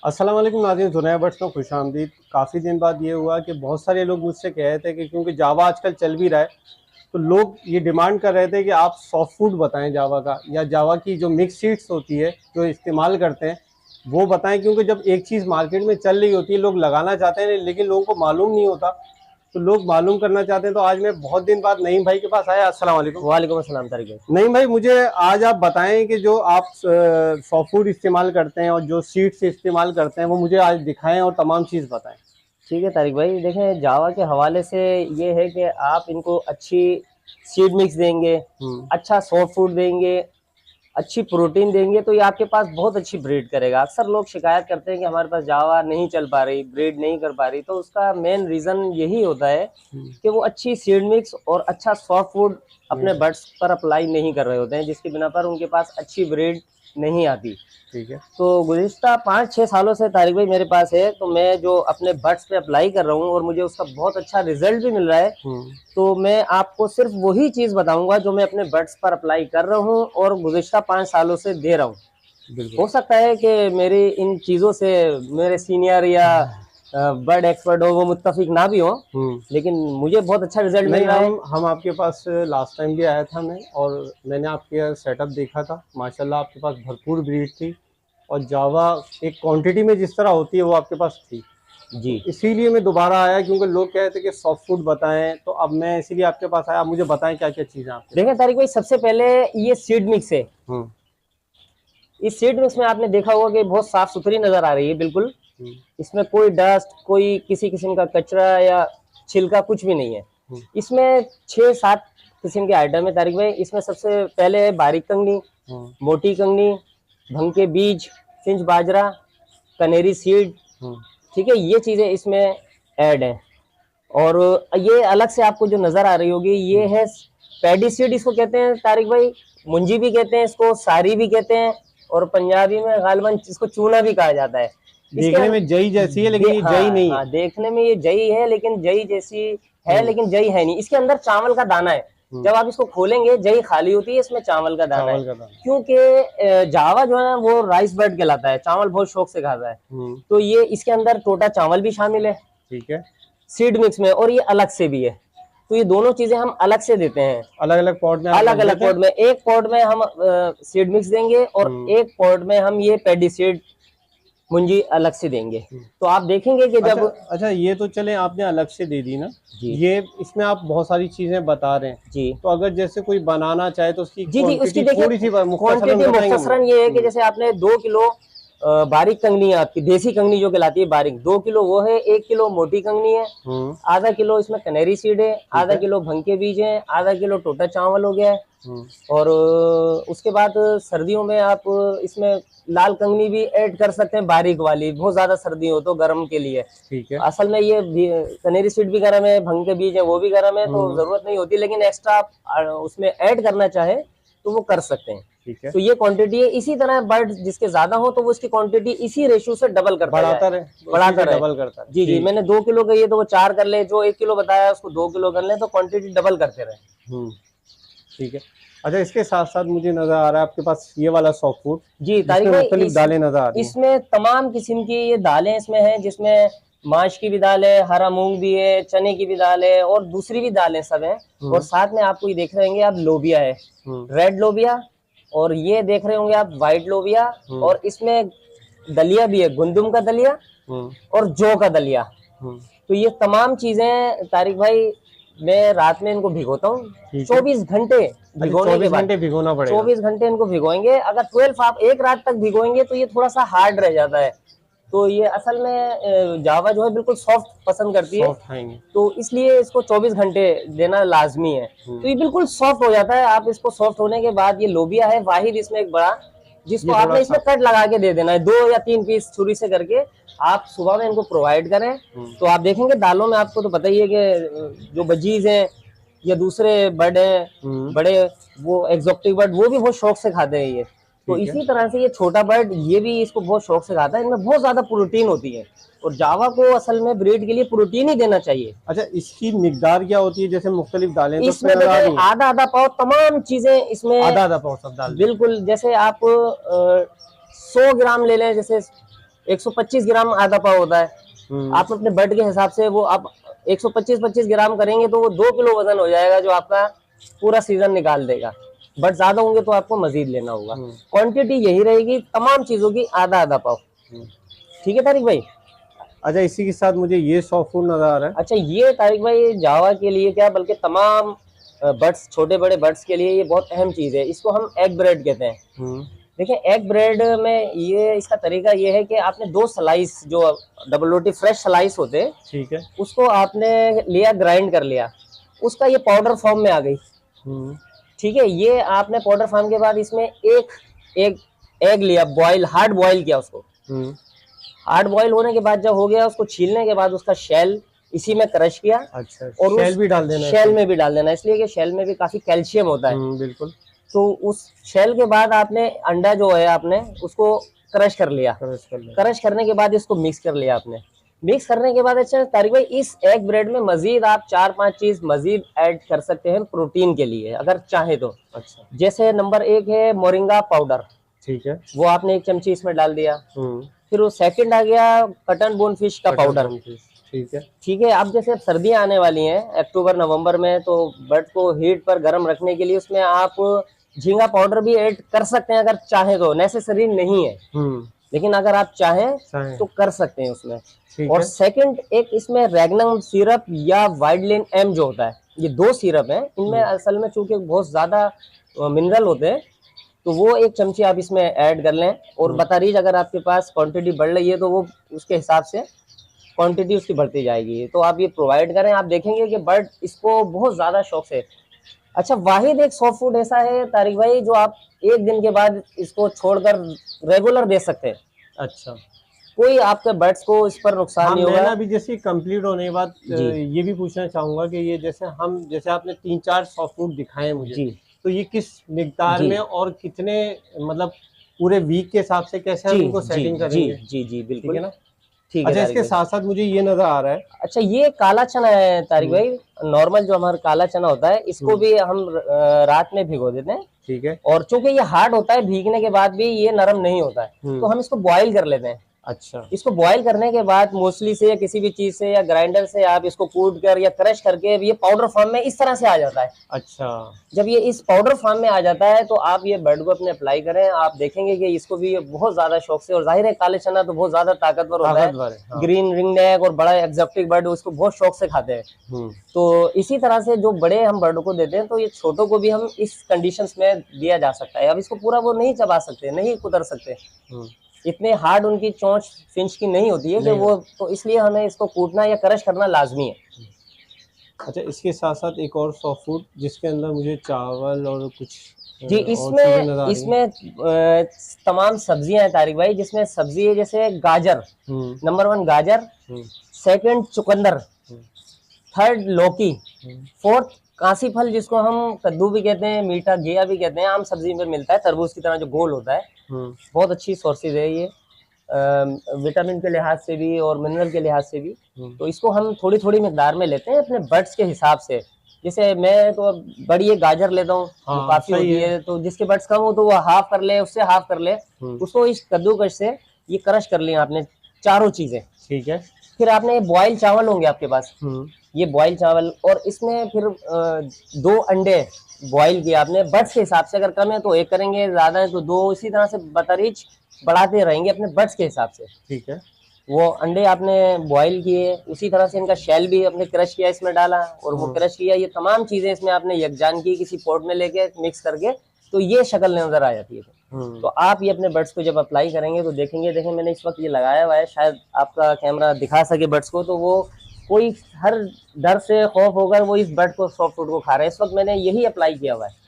अस्सलाम वालेकुम नाज़रीन, जुनैद बट्स में खुशामदीद। काफ़ी दिन बाद ये हुआ कि बहुत सारे लोग मुझसे कह रहे थे कि क्योंकि जावा आजकल चल भी रहा है, तो लोग ये डिमांड कर रहे थे कि आप सॉफ्ट फूड बताएं जावा का, या जावा की जो मिक्स सीड्स होती है जो इस्तेमाल करते हैं वो बताएं। क्योंकि जब एक चीज़ मार्केट में चल रही होती है, लोग लगाना चाहते हैं लेकिन लोगों को मालूम नहीं होता, तो लोग मालूम करना चाहते हैं। तो आज मैं बहुत दिन बाद नईम भाई के पास आया। अस्सलाम वालेकुम। वालेकुम अस्सलाम तारिक भाई। नईम भाई, मुझे आज आप बताएं कि जो आप सॉफ्ट फूड इस्तेमाल करते हैं और जो सीड्स इस्तेमाल करते हैं वो मुझे आज दिखाएं और तमाम चीज़ बताएं। ठीक है तारिक भाई, देखें जावा के हवाले से ये है कि आप इनको अच्छी सीड मिक्स देंगे, अच्छा सॉफ्ट फूड देंगे, अच्छी प्रोटीन देंगे तो ये आपके पास बहुत अच्छी ब्रीड करेगा। अक्सर लोग शिकायत करते हैं कि हमारे पास जावा नहीं चल पा रही, ब्रीड नहीं कर पा रही, तो उसका मेन रीज़न यही होता है कि वो अच्छी सीड मिक्स और अच्छा सॉफ्ट फूड अपने बर्ड्स पर अप्लाई नहीं कर रहे होते हैं, जिसकी बिना पर उनके पास अच्छी ब्रीड नहीं आती। ठीक है। तो गुज़िश्ता 5-6 सालों से तारिक भाई मेरे पास है, तो मैं जो अपने बर्ड्स पे अप्लाई कर रहा हूँ और मुझे उसका बहुत अच्छा रिजल्ट भी मिल रहा है। तो मैं आपको सिर्फ वही चीज़ बताऊंगा जो मैं अपने बर्ड्स पर अप्लाई कर रहा हूँ और गुज़िश्ता 5 सालों से दे रहा हूँ। हो सकता है कि मेरी इन चीज़ों से मेरे सीनियर या बर्ड एक्सपर्ट हो वो मुत्तफिक ना भी हो, लेकिन मुझे बहुत अच्छा रिजल्ट मिल रहा है। हम आपके पास लास्ट टाइम भी आया था मैं, और मैंने आपके सेटअप देखा था। माशाल्लाह आपके पास भरपूर ब्रीड थी और जावा एक क्वांटिटी में जिस तरह होती है वो आपके पास थी जी। इसीलिए मैं दोबारा आया, क्योंकि लोग कह रहे थे कि सॉफ्ट फूड बताएं, तो अब मैं इसीलिए आपके पास आया। मुझे बताएं क्या क्या चीज़ें आपके देखें तारिक भाई, सबसे पहले ये सीड मिक्स है। इस सीड मिक्स में आपने देखा होगा कि बहुत साफ सुथरी नजर आ रही है, बिल्कुल इसमें कोई डस्ट, कोई किसी किस्म का कचरा या छिलका कुछ भी नहीं है। इसमें 6-7 किस्म के आइटम है तारिक भाई। इसमें सबसे पहले है बारीक कंगनी, मोटी कंगनी, भंग के बीज, फिंच बाजरा, कनेरी सीड। ठीक है, ये चीजें इसमें ऐड है। और ये अलग से आपको जो नजर आ रही होगी ये है पैडी सीड, इसको कहते हैं तारिक भाई। मुंजी भी कहते हैं इसको, सारी भी कहते हैं, और पंजाबी में गालिबन इसको चूना भी कहा जाता है। देखने में जई जैसी है लेकिन ये जई नहीं है। देखने में ये जई है लेकिन जई जैसी है, लेकिन जई है नहीं। इसके अंदर चावल का दाना है। जब आप इसको खोलेंगे जई खाली होती है, इसमें चावल का दाना है। क्योंकि जावा जो है ना वो राइस बर्ड कहलाता है, चावल बहुत शौक से खाता है। तो ये इसके अंदर टोटा चावल भी शामिल है, ठीक है, सीड मिक्स में, और ये अलग से भी है। तो ये दोनों चीजें हम अलग से देते हैं, अलग अलग पॉट में। एक पॉट में हम सीड मिक्स देंगे और एक पॉट में हम ये पेडी सीड मुंजी अलग से देंगे। तो आप देखेंगे कि जब अच्छा ये तो चले आपने अलग से दे दी ना जी। ये इसमें आप बहुत सारी चीजें बता रहे हैं जी। तो अगर जैसे कोई बनाना चाहे तो उसकी जी उसकी थोड़ी सी मुख्तसरन ये है कि जैसे आपने 2 किलो बारीक कंगनी है, आपकी देसी कंगनी जो कहलाती है बारीक, 2 किलो वो है, 1 किलो मोटी कंगनी है, आधा किलो इसमें कनेरी सीड है, आधा किलो भंग के बीज है, आधा किलो टोटा चावल हो गया है। और उसके बाद सर्दियों में आप इसमें लाल कंगनी भी ऐड कर सकते हैं, बारीक वाली, बहुत ज्यादा सर्दी हो तो गर्म के लिए। ठीक है, असल में ये कनेरी सीड भी गर्म है, भंग के बीज है वो भी गर्म है, तो जरूरत नहीं होती, लेकिन एक्स्ट्रा आप उसमें ऐड करना चाहे तो वो कर सकते हैं। ठीक है, तो ये क्वांटिटी है। इसी तरह बर्ड जिसके ज्यादा हो तो वो उसकी क्वांटिटी इसी रेशियो से डबल करता है, डबल करता है। जी मैंने 2 किलो कही है तो वो 4 कर ले, जो 1 किलो बताया उसको 2 किलो कर ले, तो क्वांटिटी डबल करते रहे। ठीक है। अच्छा, इसके साथ साथ मुझे नजर आ रहा है आपके पास ये वाला सॉफ्ट फूड जी तारिक भाई, दालें नजर आ रही हैं। इसमें तमाम किस्म की ये दालें इसमें हैं, जिसमें माश की भी दाल है, हरा मूंग भी है, चने की भी दाल है और दूसरी भी दालें सब हैं। और साथ में आपको ये देख रहे होंगे आप लोबिया है, रेड लोबिया, और ये देख रहे होंगे आप व्हाइट लोबिया, और इसमें दलिया भी है, गुंदुम का दलिया और जौ का दलिया। तो ये तमाम चीजें तारिक भाई मैं रात में इनको भिगोता हूँ 24 घंटे भिगोने के बाद, 24 घंटे इनको भिगोएंगे। अगर 12 आप एक रात तक भिगोएंगे तो ये थोड़ा सा हार्ड रह जाता है। तो ये असल में जावा जो है बिल्कुल सॉफ्ट पसंद करती है, तो इसलिए इसको 24 घंटे देना लाजमी है। तो ये बिल्कुल सॉफ्ट हो जाता है। आप इसको सॉफ्ट होने के बाद, ये लोबिया है वाहिद इसमें एक बड़ा, जिसको आपने इसमें कट लगा के दे देना है, 2 या 3 पीस छुरी से करके आप सुबह में इनको प्रोवाइड करें। तो आप देखेंगे दालों में आपको तो पता ही है कि जो बजीज हैं या दूसरे बर्ड हैं बड़े, वो एक्सोटिक बर्ड, वो भी बहुत शौक से खाते हैं ये। तो इसी तरह से ये छोटा बर्ड ये भी इसको बहुत शौक से खाता है। इनमें बहुत ज्यादा प्रोटीन होती है और जावा को असल में ब्रीड के लिए प्रोटीन ही देना चाहिए। अच्छा, इसकी मिकदार क्या होती है? जैसे मुख्तलिफ दालें इसमें आधा आधा पाव तमाम चीजें इसमें, आधा आधा पाव सब दाल, बिल्कुल। जैसे आप 100 ग्राम ले लें, जैसे 125 ग्राम आधा पाव होता है। आप अपने बर्ड के हिसाब से वो आप 125-25 ग्राम करेंगे तो वो 2 किलो वजन हो जाएगा, जो आपका पूरा सीजन निकाल देगा। बट ज्यादा होंगे तो आपको मजीद लेना होगा। क्वांटिटी यही रहेगी तमाम चीजों की, आधा आधा पाव। ठीक है तारिक भाई। अच्छा, इसी के साथ मुझे ये सॉफ्ट फूड नजर आ रहा है। अच्छा, ये तारिक भाई जावा के लिए क्या बल्कि तमाम बर्ड्स, छोटे बड़े बर्ड्स के लिए ये बहुत अहम चीज है। इसको हम एग ब्रेड कहते हैं। देखिए, एग ब्रेड में ये इसका तरीका ये है कि आपने 2 स्लाइस, जो डबल रोटी फ्रेश स्लाइस होते हैं, ठीक है, उसको आपने लिया, ग्राइंड कर लिया, उसका ये पाउडर फॉर्म में आ गई। ठीक है, ये आपने पाउडर फॉर्म के बाद इसमें एक एग लिया, बॉयल, हार्ड बॉयल किया उसको। हार्ड बॉयल होने के बाद जब हो गया, उसको छीलने के बाद उसका शेल इसी में क्रश किया। अच्छा, और शेल भी डाल देना, शेल में भी डाल देना, इसलिए कि शेल में भी काफी कैल्शियम होता है। बिल्कुल। तो उस शेल के बाद आपने अंडा जो है आपने उसको क्रश कर लिया। क्रश करने के बाद इसको मिक्स कर लिया आपने। मिक्स करने के बाद अच्छा तारिक भाई, इस एग ब्रेड में मजीद आप 4-5 चीज मजीद ऐड कर सकते हैं प्रोटीन के लिए, अगर चाहे तो। अच्छा, जैसे नंबर 1 है मोरिंगा पाउडर। ठीक है, वो आपने 1 चमची इसमें डाल दिया। फिर वो सेकंड आ गया कटन बोन फिश का पाउडर। ठीक है, ठीक है। अब जैसे सर्दियां आने वाली हैं अक्टूबर नवंबर में, तो बर्ड को हीट पर गर्म रखने के लिए उसमें आप झींगा पाउडर भी ऐड कर सकते हैं, अगर चाहे तो। नेसेसरी नहीं है, लेकिन अगर आप चाहें तो कर सकते हैं उसमें। और सेकंड एक इसमें रेगनम सिरप या वाइडलिन एम जो होता है, ये 2 सिरप हैं। इनमें असल में चूंकि बहुत ज्यादा मिनरल होते हैं, तो वो 1 चमची आप इसमें ऐड कर लें। और बतारीज अगर आपके पास क्वांटिटी बढ़ रही है तो वो उसके हिसाब से क्वांटिटी उसकी बढ़ती जाएगी। तो आप ये प्रोवाइड करें, आप देखेंगे कि बर्ड इसको बहुत ज्यादा शौक से। अच्छा, वाहिद एक सॉफ्ट फूड ऐसा है तारिक भाई जो आप 1 दिन के बाद इसको छोड़कर रेगुलर दे सकते हैं। अच्छा, कोई आपके बर्ड्स को इस पर नुकसान नहीं होगा। अभी जैसे कंप्लीट होने के बाद ये भी पूछना चाहूंगा कि ये जैसे आपने 3-4 सॉफ्ट फूड दिखाए मुझे जी, तो ये किस मिकदार में और कितने, मतलब पूरे वीक के हिसाब से कैसे हम इनको सेटिंग करेंगे? जी जी बिल्कुल, ठीक है ना। अच्छा, इसके साथ साथ मुझे ये नजर आ रहा है। अच्छा, ये काला चना है तारिक भाई, नॉर्मल जो हमारा काला चना होता है, इसको भी हम रात में भिगो देते हैं। ठीक है, और चूंकि ये हार्ड होता है, भीगने के बाद भी ये नरम नहीं होता है, तो हम इसको बॉईल कर लेते हैं। अच्छा, इसको बॉईल करने के बाद मूसली से या किसी भी चीज से या ग्राइंडर से आप इसको कूट कर या क्रश करके ये पाउडर फॉर्म में इस तरह से आ जाता है। अच्छा, जब ये इस पाउडर फॉर्म में आ जाता है तो आप ये बर्ड को अपने अप्लाई करें, आप देखेंगे कि इसको भी बहुत ज्यादा शौक से। और जाहिर है काले चना तो बहुत ज्यादा ताकतवर होता है। हाँ। ग्रीन रिंग नेक और बड़ा एक्जोटिक बर्ड उसको बहुत शौक से खाते हैं। तो इसी तरह से जो बड़े हम बर्ड को देते हैं, तो ये छोटों को भी हम इस कंडीशंस में दिया जा सकता है। अब इसको पूरा वो नहीं चबा सकते, नहीं कुतर सकते, इतने हार्ड उनकी चोंच फिंच की नहीं होती है कि वो, तो इसलिए हमें इसको कूटना या क्रश करना लाजमी है। अच्छा, इसके साथ साथ एक और सॉफ्ट फूड जिसके अंदर मुझे चावल और कुछ जी, इसमें तमाम सब्जियां हैं तारिक भाई, जिसमें सब्जी है जैसे गाजर, नंबर 1 गाजर, सेकंड चुकंदर, थर्ड लौकी, फोर्थ कासी फल जिसको हम कद्दू भी कहते हैं, मीठा घिया भी कहते हैं, आम सब्जी में मिलता है, तरबूज की तरह जो गोल होता है। बहुत अच्छी सोर्सेज है ये, विटामिन के लिहाज से भी और मिनरल के लिहाज से भी। तो इसको हम थोड़ी थोड़ी मिकदार में लेते हैं अपने बर्ड्स के हिसाब से। जैसे मैं तो बड़ी एक गाजर लेता हूँ, हाँ, काफी होती है, तो जिसके बर्ड्स कम हो तो वो हाफ कर ले, उससे हाफ कर ले, उसको इस कद्दूकस से ये क्रश कर लिया आपने चारों चीजें। ठीक है, फिर आपने बॉयल चावल होंगे आपके पास, ये बॉयल चावल, और इसमें फिर 2 अंडे बॉईल किया आपने बर्ड्स के हिसाब से। अगर कम है तो 1 करेंगे, ज्यादा है तो 2, इसी तरह से बतरीज बढ़ाते रहेंगे अपने बर्ड्स के हिसाब से। ठीक है, वो अंडे आपने बॉईल किए, उसी तरह से इनका शेल भी आपने क्रश किया, इसमें डाला, और वो क्रश किया, ये तमाम चीजें इसमें आपने यकजान की किसी पॉट में लेके मिक्स करके, तो ये शक्ल नजर आ जाती है। तो आप ये अपने बर्ड्स को जब अप्लाई करेंगे तो देखेंगे, देखें मैंने इस वक्त ये लगाया हुआ है, शायद आपका कैमरा दिखा सके बर्ड्स को, तो वो कोई हर डर से खौफ होकर वो इस बर्ड को सॉफ्ट फूड को खा रहे हैं। इस वक्त मैंने यही अप्लाई किया हुआ है।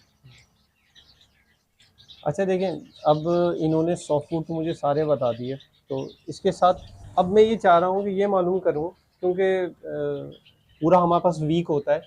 अच्छा, देखें, अब इन्होंने सॉफ्ट फूड तो मुझे सारे बता दिए, तो इसके साथ अब मैं ये चाह रहा हूँ कि ये मालूम करूँ, क्योंकि पूरा हमारे पास वीक होता है,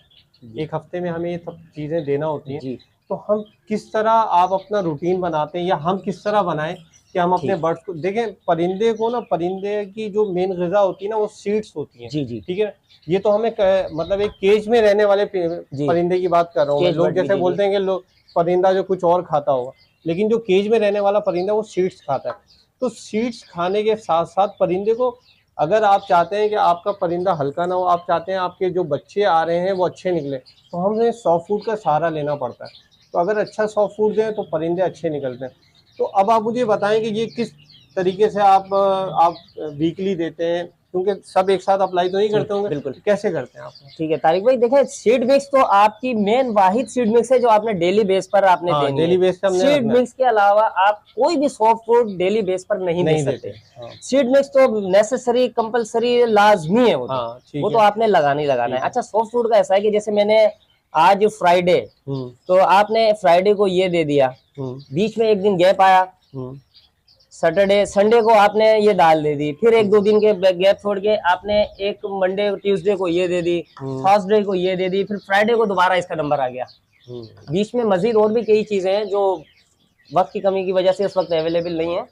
1 हफ्ते में हमें ये सब चीज़ें देना होती हैं, तो हम किस तरह आप अपना रूटीन बनाते हैं, या हम किस तरह बनाएं कि हम अपने बर्ड्स को देखें। परिंदे को ना, परिंदे की जो मेन ग़िज़ा होती है ना, वो सीड्स होती हैं। जी जी, ठीक है, ये तो हमें मतलब एक केज में रहने वाले परिंदे की बात कर रहा हूँ। लोग जैसे बोलते हैं कि लोग परिंदा जो कुछ और खाता होगा, लेकिन जो केज में रहने वाला परिंदा वो सीड्स खाता है। तो सीड्स खाने के साथ साथ परिंदे को, अगर आप चाहते हैं कि आपका परिंदा हल्का ना हो, आप चाहते हैं आपके जो बच्चे आ रहे हैं वो अच्छे निकले, तो हमें सॉफ्ट फूड का सहारा लेना पड़ता है। तो अगर अच्छा सॉफ्ट फूड दें तो परिंदे अच्छे निकलते हैं। तो अब आप मुझे बताएं कि ये किस तरीके से आप वीकली देते हैं, क्योंकि सब एक साथ अप्लाई तो नहीं करते होंगे, बिल्कुल। कैसे करते हैं आप? ठीक है तारिक भाई, देखें सीड मिक्स तो आपकी मेन वाहिद सीड मिक्स है जो आपने डेली बेस पर आपने हाँ, देनी डेली है। बेस पे हमने सीड रखना है। मिक्स के अलावा आप कोई भी सॉफ्ट फूड डेली बेस पर नहीं दे सकते। हाँ। सीड मिक्स तो नेसेसरी, कंपलसरी, लाजमी है वो तो। हाँ, ठीक वो है। तो आपने लगाना ही लगाना ठीक है। है। अच्छा, सॉफ्ट फूड का ऐसा है कि जैसे मैंने आज फ्राइडे, तो आपने फ्राइडे को ये दे दिया, बीच में एक दिन गैप आया, सैटरडे संडे को आपने ये दाल दे दी, फिर एक दो दिन के गैप छोड़ के आपने एक मंडे ट्यूसडे को ये दे दी, थर्सडे को ये दे दी, फिर फ्राइडे को दोबारा इसका नंबर आ गया। बीच में मजीद और भी कई चीजें हैं जो वक्त की कमी की वजह से इस वक्त अवेलेबल नहीं है,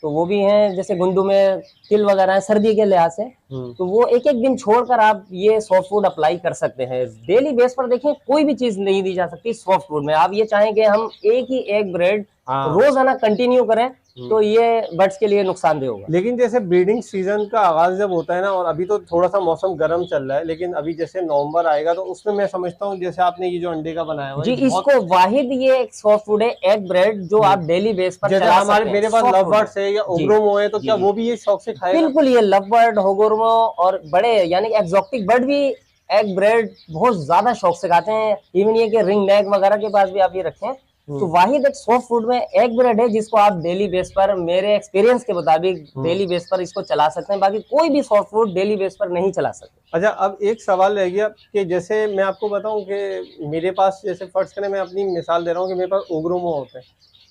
तो वो भी हैं, जैसे गुंडू में तिल वगैरह है सर्दी के लिहाज से, तो वो एक एक दिन छोड़कर आप ये सॉफ्ट फूड अप्लाई कर सकते हैं। डेली बेस पर देखें कोई भी चीज नहीं दी जा सकती सॉफ्ट फूड में। आप ये चाहें कि हम एक ही एक ब्रेड रोजाना कंटिन्यू करें तो ये बर्ड्स के लिए नुकसानदेह होगा। लेकिन जैसे ब्रीडिंग सीजन का आगाज जब होता है ना, और अभी तो थोड़ा सा मौसम गर्म चल रहा है, लेकिन अभी जैसे नवंबर आएगा तो उसमें मैं समझता हूँ जैसे आपने ये जो अंडे का बनाया हुआ जी, इसको वाहिद ये एक सॉफ्ट फूड है, एग ब्रेड, जो आप डेली बेस पर जैसे चला हमारे सकते हैं। मेरे पास Soft लव food बर्ड्स है या ओग्रोमो है, तो क्या वो भी ये शौक से खाएगा? बिल्कुल, ये लव बर्ड, होगोर्मो और बड़े यानी कि एक्सोटिक बर्ड भी एग ब्रेड बहुत ज्यादा शौक से खाते हैं। इवन ये कि रिंग नेक वगैरह के पास भी आप ये रखें, तो वाहिद एक सॉफ्ट फूड में एग ब्रेड है जिसको आप डेली बेस पर, मेरे एक्सपीरियंस के मुताबिक डेली बेस पर इसको चला सकते हैं। बाकी कोई भी सॉफ्ट फूड डेली बेस पर नहीं चला सकते। अच्छा, अब एक सवाल रह गया कि जैसे मैं आपको बताऊं कि मेरे पास, जैसे फर्ज करें, मैं अपनी मिसाल दे रहा हूं कि मेरे पास ओग्रोमो होते हैं।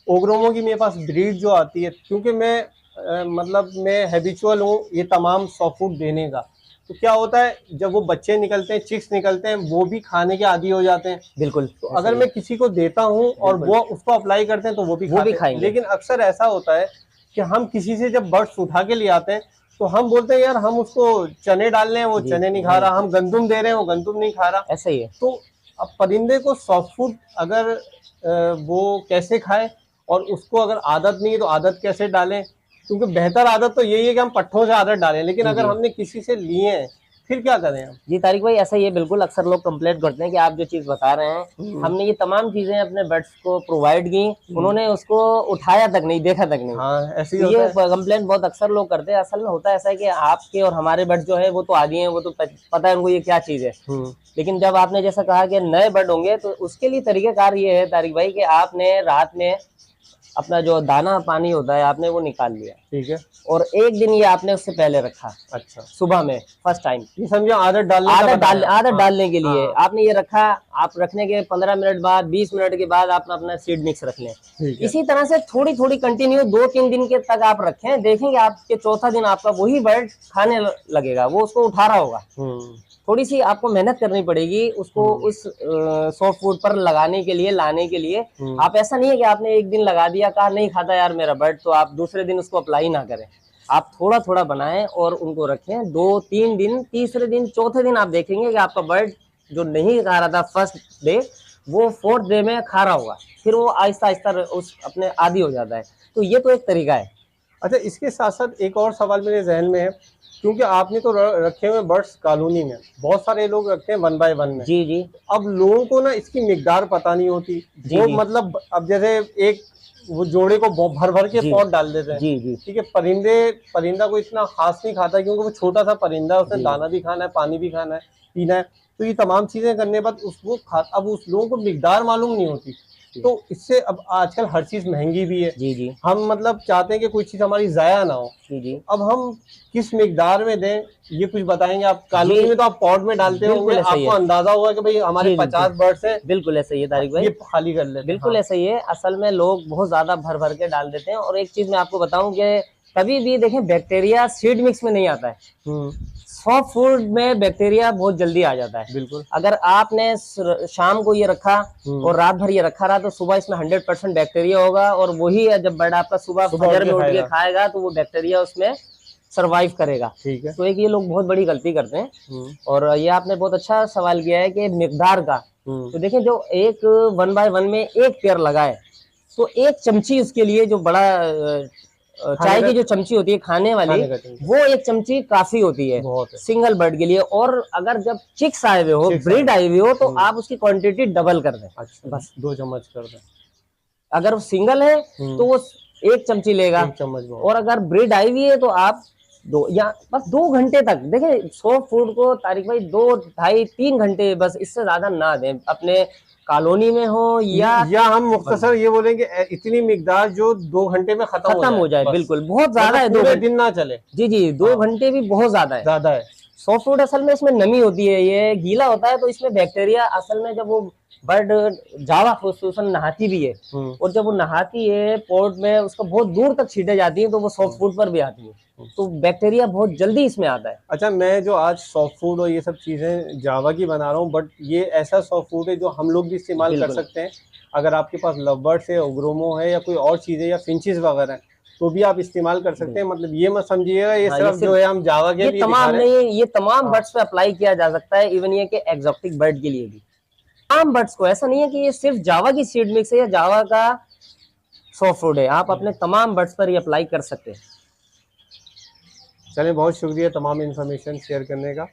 ओग्रोमो की मेरे पास ब्रीड जो आती है, क्योंकि मैं मतलब मैं हैबिचुअल हूँ ये तमाम सॉफ्ट फूड देने का, तो क्या होता है जब वो बच्चे निकलते हैं, चिक्स निकलते हैं, वो भी खाने के आदी हो जाते हैं। बिल्कुल, तो अगर मैं किसी को देता हूँ और वो उसको अप्लाई करते हैं तो वो भी खाएंगे। लेकिन अक्सर ऐसा होता है कि हम किसी से जब बर्ड्स उठा के ले आते हैं तो हम बोलते हैं यार हम उसको चने डाल रहे हैं, वो चने नहीं खा रहा, हम गंदुम दे रहे हैं, वो गंदुम नहीं खा रहा। ऐसा ही है। तो अब परिंदे को सॉफ्ट फूड अगर वो कैसे खाए, और उसको अगर आदत नहीं है तो आदत कैसे डालें? क्योंकि बेहतर आदत तो यही है कि हम पट्ठों से आदत डालें, लेकिन अगर हमने किसी से लिए हैं फिर क्या करें हम? जी तारिक भाई, ऐसा ही है बिल्कुल। अक्सर लोग कंप्लेंट करते हैं कि आप जो चीज बता रहे हैं, हमने ये तमाम चीजें अपने बर्ड्स को प्रोवाइड की, उन्होंने उसको उठाया तक नहीं, देखा तक नहीं। हाँ, ऐसे ही तो होता ये कंप्लेंट बहुत अक्सर लोग करते हैं। असल में होता है ऐसा है कि आपके और हमारे बर्ड जो है वो तो आदी हैं, वो तो पता है उनको ये क्या चीज है। लेकिन जब आपने जैसा कहा कि नए बर्ड होंगे, तो उसके लिए तरीकेकार ये है तारिक भाई कि आपने रात में अपना जो दाना पानी होता है आपने वो निकाल लिया, ठीक है, और एक दिन ये आपने उससे पहले रखा। अच्छा, सुबह में फर्स्ट टाइम, ये समझो आदत डालने के लिए आपने ये रखा। आप रखने के 15 मिनट बाद, 20 मिनट के बाद आप अपना सीड मिक्स रख लें। इसी तरह से थोड़ी थोड़ी कंटिन्यू 2-3 दिन के तक आप रखें, देखेंगे आपके चौथा दिन आपका वही बर्ड खाने लगेगा, वो उसको उठा रहा होगा। थोड़ी सी आपको मेहनत करनी पड़ेगी उसको उस सॉफ्ट फूड पर लगाने के लिए, लाने के लिए। आप ऐसा नहीं है कि आपने एक दिन लगा दिया, कहा नहीं खाता यार मेरा बर्ड, तो आप दूसरे दिन उसको अप्लाई ना करें। आप थोड़ा थोड़ा बनाएं और उनको रखें 2-3 दिन, तीसरे दिन चौथे दिन आप देखेंगे कि आपका बर्ड जो नहीं खा रहा था फर्स्ट डे, वो 4th डे में खा रहा होगा। फिर वो आहिस्ता आहिस्ता उस अपने आदी हो जाता है। तो ये तो एक तरीका है। अच्छा, इसके साथ साथ एक और सवाल मेरे जहन में है, क्योंकि आपने तो रखे हुए बर्ड्स कॉलोनी में, बहुत सारे लोग रखते हैं 1 बाय 1 में। जी जी। अब लोगों को ना इसकी मिकदार पता नहीं होती। वो मतलब अब जैसे एक वो जोड़े को भर भर के पॉट डाल देते हैं। जी जी। ठीक है, परिंदा को इतना खास नहीं खाता, क्योंकि वो छोटा सा परिंदा है, उसने दाना भी खाना है, पानी भी खाना है, पीना है, तो ये तमाम चीजें करने के बाद उसको अब उस लोगों को मिकदार मालूम नहीं होती। तो इससे अब आजकल हर चीज महंगी भी है। जी जी। हम मतलब चाहते हैं कि कोई चीज हमारी जाया ना हो। जी जी। अब हम किस मिकदार में दें, ये कुछ बताएंगे आप? कॉलोनी में तो आप पॉट में डालते होंगे, आपको अंदाजा होगा कि भाई हमारे 50 बर्ड्स हैं। बिल्कुल ऐसा ही है तारिक भाई, ये खाली कर लेते। बिल्कुल ऐसा ही है। असल में लोग बहुत ज्यादा भर भर के डाल देते हैं। और एक चीज मैं आपको बताऊं कि कभी भी देखें बैक्टीरिया सीड मिक्स में नहीं आता है। सॉफ्ट फूड में बैक्टीरिया बहुत जल्दी आ जाता है। बिल्कुल। अगर आपने शाम को ये रखा और रात भर ये रखा रहा, तो सुबह इसमें 100% बैक्टीरिया होगा, और वही जब बर्ड आपका सुबह फजर में उठ के खाएगा तो वो बैक्टीरिया उसमें सरवाइव करेगा। ठीक है। तो एक ये लोग बहुत बड़ी गलती करते हैं। और ये आपने बहुत अच्छा सवाल किया है कि मिकदार का। तो देखें, जो एक 1 बाय 1 में एक पेयर लगाए, तो 1 चमची उसके लिए जो बड़ा चाय की जो चमची होती है खाने वाली, खाने का चमचा। वो एक चमची काफी होती है बहुत है। सिंगल बर्ड के लिए। और अगर जब चिक्स आए हुए हो, Chicks ब्रीड आए आई हुई हो, तो आप उसकी क्वांटिटी डबल कर दें। अच्छा, बस 2 चम्मच कर दें। अगर वो सिंगल है तो वो 1 चमची लेगा, 1 चम्मच बहुत। और अगर ब्रीड आई हुई है तो आप 2 या बस 2 घंटे तक देखिए। सॉफ्ट फूड को तारिक भाई 2 ढाई 3 घंटे, बस इससे ज्यादा ना दें, अपने कॉलोनी में हो या हम मुख्तसर ये बोलेंगे इतनी मिकदार जो 2 घंटे में खत्म हो जाए। बस। बिल्कुल, बहुत ज्यादा है, 2 पूरे घंटे। दिन ना चले। जी जी, 2 घंटे भी बहुत ज्यादा है। ज्यादा है। सॉफ्ट फूड असल में इसमें नमी होती है, ये गीला होता है तो इसमें बैक्टीरिया असल में, जब वो बर्ड जावा खुसूसन नहाती भी है, और जब वो नहाती है पोर्ट में, उसको बहुत दूर तक छींटे जाती है, तो वो सॉफ्ट फूड पर भी आती है, तो बैक्टीरिया बहुत जल्दी इसमें आता है। अच्छा, मैं जो आज सॉफ्ट फूड और ये सब चीजें जावा की बना रहा हूँ, बट ये ऐसा सॉफ्ट फूड है जो हम लोग भी इस्तेमाल कर सकते हैं। अगर आपके पास लवबर्ड्स है, ओग्रोमो है, या कोई और चीजें या फिंचेस वगैरह हैं, तो भी आप इस्तेमाल कर सकते हैं। मतलब ये मत समझिएगा ये सिर्फ जो है हम जावा के लिए तमाम दिखा रहे हैं। नहीं, ये तमाम बर्ड्स पे अप्लाई किया जा सकता है, इवन ये कि एक्सोटिक बर्ड के लिए भी। तमाम बर्ड्स को, ऐसा नहीं है कि ये सिर्फ जावा की सीड मिक्स है या जावा का सॉफ्ट फूड है, आप अपने तमाम बर्ड्स पर ये अप्लाई कर सकते हैं। चलिए, बहुत शुक्रिया तमाम इन्फॉर्मेशन शेयर करने का।